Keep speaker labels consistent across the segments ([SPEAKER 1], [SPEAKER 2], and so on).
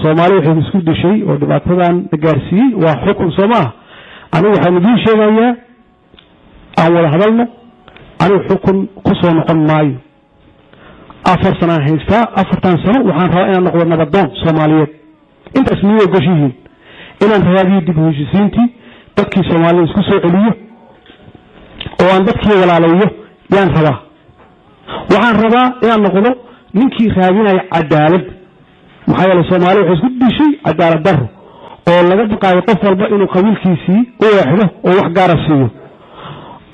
[SPEAKER 1] Soomaali waxay isku dishay oo dhibaatadan gaarsiiyay waa xukun Soomaa anigu waxaan idin sheegayaa aan wada hadalno anigu xukun ku soo noqon maayo 4 sano haysta 4 sano waxaan rabaa inaan noqdo nabadoon Soomaaliyeed inta ismiyay gashiin inaan raadiyo dib u heshiisiintii dadkii Soomaaliya isku soo celiyo oo aan dadkii walaalayo yaan rabaa waxaan rabaa inaan noqdo ninkii raadinaya cadaalad maxaa yeelay Soomaaliya waxay isku dishay cadaalad darro oo laga baqaayo qof walba inuu qabiilkiisii u waaxido oo wax gaar ah siiyo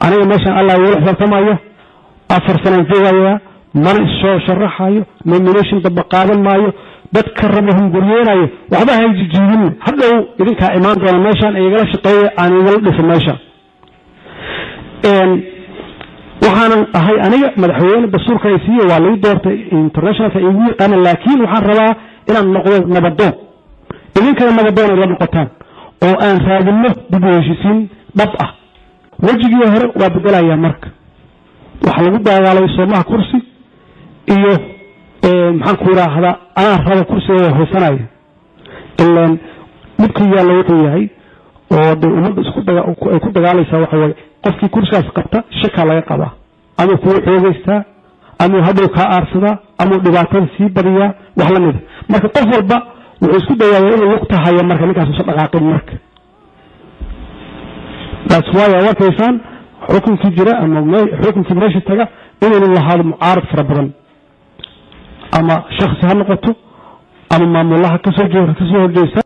[SPEAKER 1] aniga meeshan Allah wuu xirtamaya 4 sano joogaya mana soo sharaxayo nomination daba qaadan maayo dadka rabahum guriyeenayo waxba hay jijiin hadhow idinka imaan doona meeshan ay igala shaqeeyay aan igala dhisay meeshan waxaan ahay aniga madaxweyne dastuurka ay siiyay waa lagu doortay international ka igu yaqaan laakiin waxaan rabaa inaan noqdo nabadoon idinka nabadoon la noqotaan oo aan raadino dib u heshiisiin dhab ah wajigii hore waa bedelayaa marka waxa lagu dagaalay Soomaha kursi iyo maxaan ku raahdaa aan rabo kursiga hoosanayo ilaan midkiisa la wuxuu yahay oo ummadda isku dagaalaysa waxa way qofkii kursigaas qabta shaka laga qaba ama ku xoogaysta ama hadhow ka aarsada ama dhibaatada sii badiya wax la mid marka qof walba wuxuu isku dayayaa inuu lugta hayo marka ninkaas soo dhaqaaqin marka that's why awakaysan xukunkii jira ama xukunkii meesha taga inuu lahaado mucaarad fara badan ama shakhsi ha noqoto ama maamulaha ka soo horjeesta